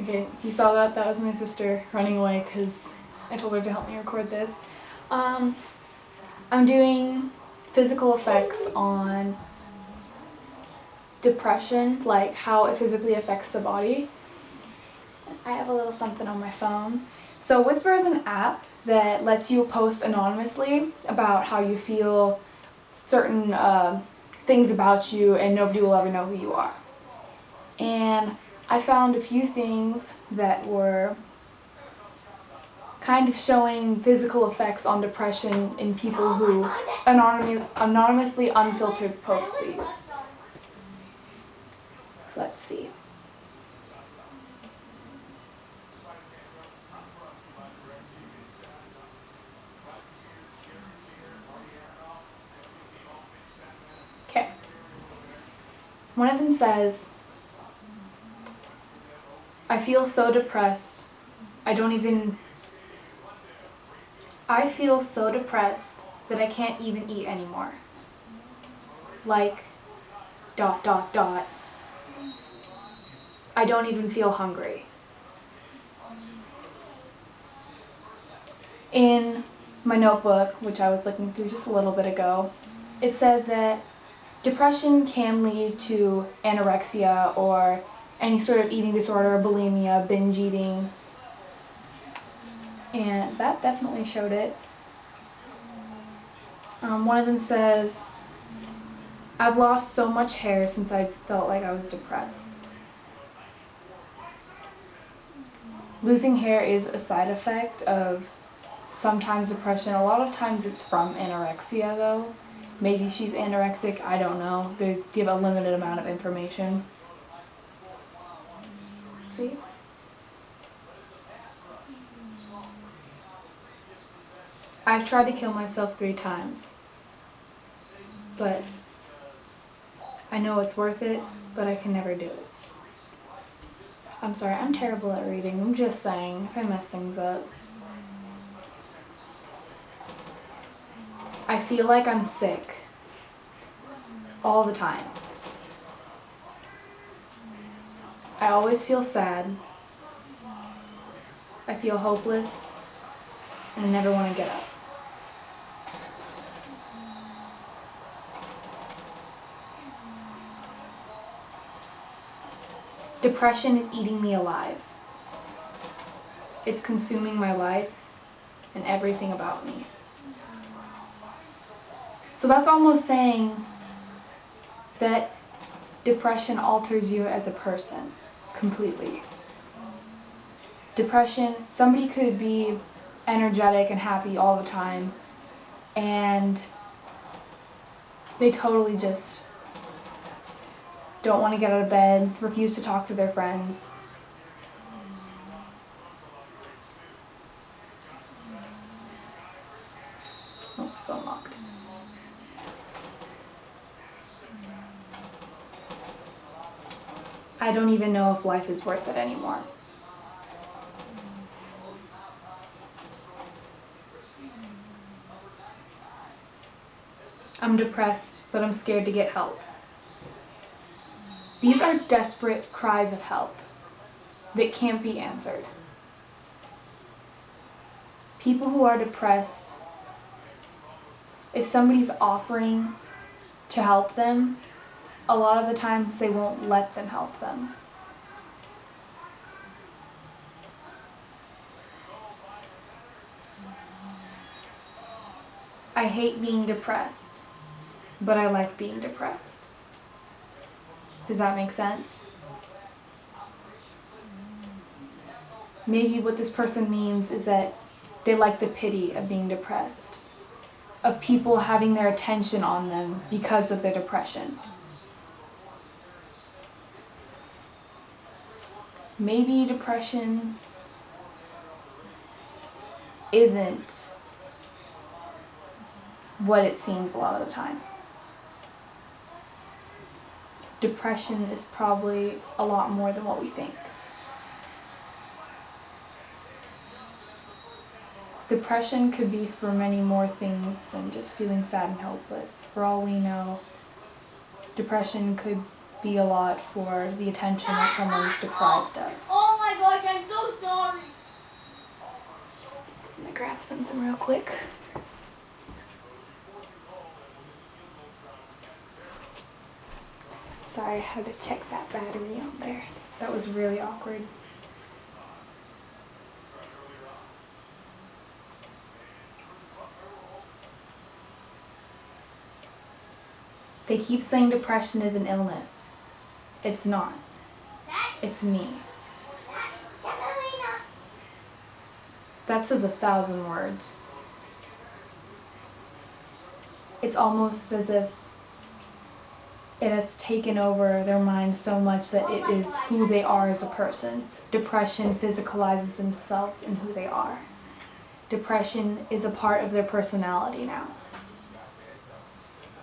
Okay, if you saw that, that was my sister running away because I told her to help me record this. I'm doing physical effects on depression, like how it physically affects the body. I have a little something on my phone. So Whisper is an app that lets you post anonymously about how you feel, certain things about you, and nobody will ever know who you are. And I found a few things that were kind of showing physical effects on depression in people who anonymously unfiltered post these. So let's see. Okay. One of them says, I feel so depressed. I feel so depressed that I can't even eat anymore. Like, ... I don't even feel hungry. In my notebook, which I was looking through just a little bit ago, it said that depression can lead to anorexia or any sort of eating disorder, bulimia, binge eating, and that definitely showed it. One of them says, I've lost so much hair since I felt like I was depressed. Losing hair is a side effect of sometimes depression. A lot of times it's from anorexia though. Maybe she's anorexic, I don't know. They give a limited amount of information. See? I've tried to kill myself 3 times. But I know it's worth it, but I can never do it. I'm sorry, I'm terrible at reading. I'm just saying, if I mess things up. I feel like I'm sick all the time. I always feel sad. I feel hopeless, and I never want to get up. Depression is eating me alive. It's consuming my life and everything about me. So that's almost saying that depression alters you as a person completely. Depression, somebody could be energetic and happy all the time, and they totally just don't want to get out of bed, refuse to talk to their friends. Oh, phone locked. I don't even know if life is worth it anymore. I'm depressed, but I'm scared to get help. These are desperate cries of help that can't be answered. People who are depressed, if somebody's offering to help them, a lot of the times they won't let them help them. I hate being depressed, but I like being depressed. Does that make sense? Maybe what this person means is that they like the pity of being depressed, of people having their attention on them because of their depression. Maybe depression isn't what it seems a lot of the time. Depression is probably a lot more than what we think. Depression could be for many more things than just feeling sad and hopeless. For all we know, depression could be a lot for the attention that someone is deprived of. Oh my God! grab something real quick. Sorry, I had to check that battery on there. That was really awkward. They keep saying depression is an illness. It's not. It's me. That says 1,000 words. It's almost as if it has taken over their mind so much that it is who they are as a person. Depression physicalizes themselves in who they are. Depression is a part of their personality now.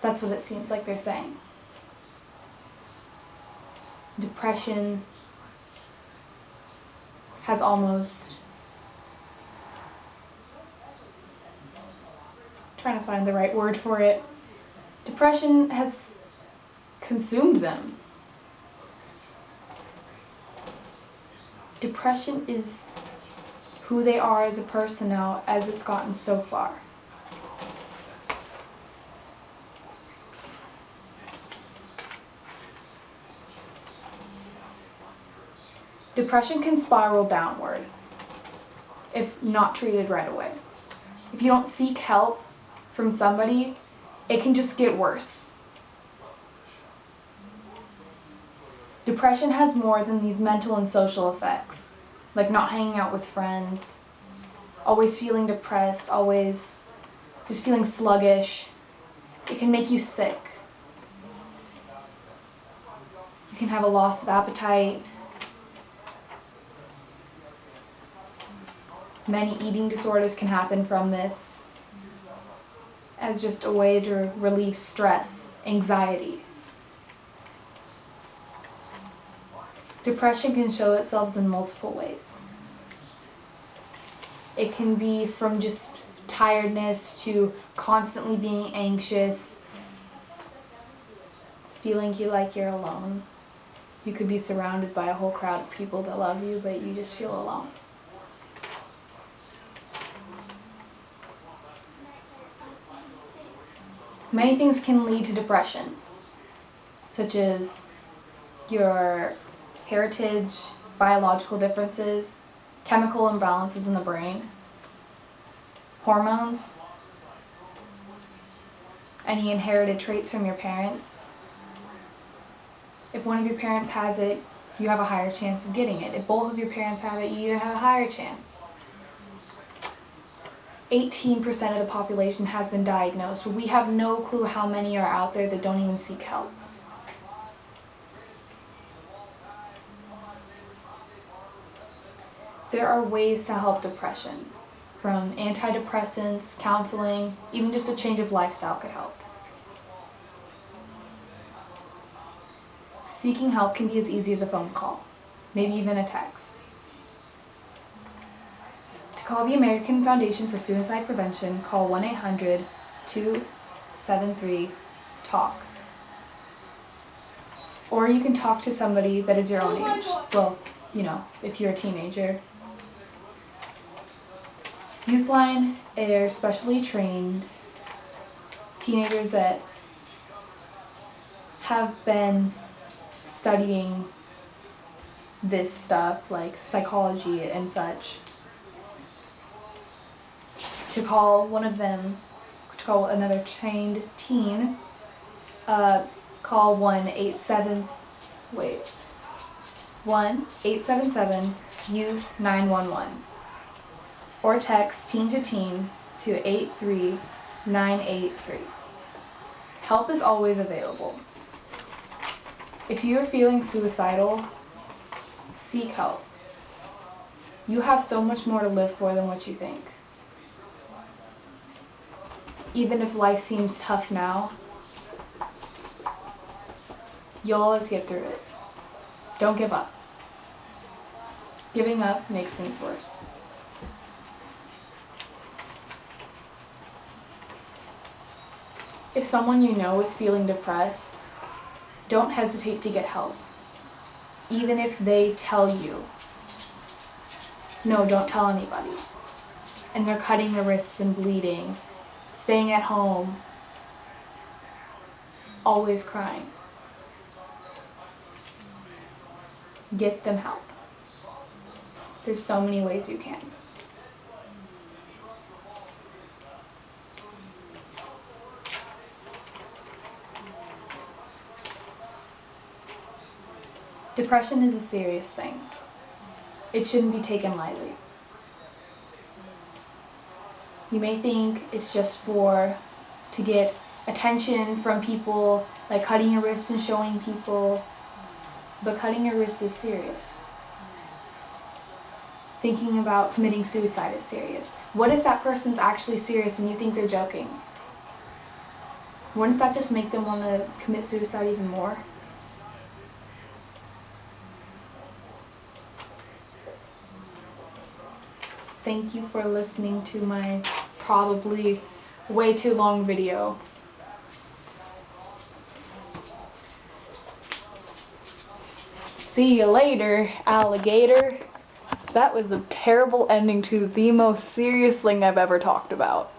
That's what it seems like they're saying. Depression has almost... I'm trying to find the right word for it. Depression has consumed them. Depression is who they are as a person now, as it's gotten so far. Depression can spiral downward if not treated right away. If you don't seek help from somebody, it can just get worse. Depression has more than these mental and social effects, like not hanging out with friends, always feeling depressed, always just feeling sluggish. It can make you sick. You can have a loss of appetite. Many eating disorders can happen from this as just a way to relieve stress, anxiety. Depression can show itself in multiple ways. It can be from just tiredness to constantly being anxious, feeling like you're alone. You could be surrounded by a whole crowd of people that love you, but you just feel alone. Many things can lead to depression, such as your heritage, biological differences, chemical imbalances in the brain, hormones, any inherited traits from your parents. If one of your parents has it, you have a higher chance of getting it. If both of your parents have it, you have a higher chance. 18% of the population has been diagnosed, but we have no clue how many are out there that don't even seek help. There are ways to help depression, from antidepressants, counseling, even just a change of lifestyle could help. Seeking help can be as easy as a phone call, maybe even a text. To call the American Foundation for Suicide Prevention, call 1-800-273-TALK. Or you can talk to somebody that is your own age. Well, if you're a teenager. Youthline are specially trained teenagers that have been studying this stuff, like psychology and such. To call one of them, to call another trained teen, call 1-877-YOUTH-911. Or text teen to teen to 83983. Help is always available. If you are feeling suicidal, seek help. You have so much more to live for than what you think. Even if life seems tough now, you'll always get through it. Don't give up. Giving up makes things worse. If someone you know is feeling depressed, don't hesitate to get help. Even if they tell you, no, don't tell anybody. and they're cutting their wrists and bleeding, staying at home, always crying. Get them help. There's so many ways you can. Depression is a serious thing. It shouldn't be taken lightly. You may think it's just to get attention from people, like cutting your wrist and showing people, but cutting your wrist is serious. Thinking about committing suicide is serious. What if that person's actually serious and you think they're joking? Wouldn't that just make them want to commit suicide even more? Thank you for listening to my probably way too long video. See you later, alligator. That was a terrible ending to the most serious thing I've ever talked about.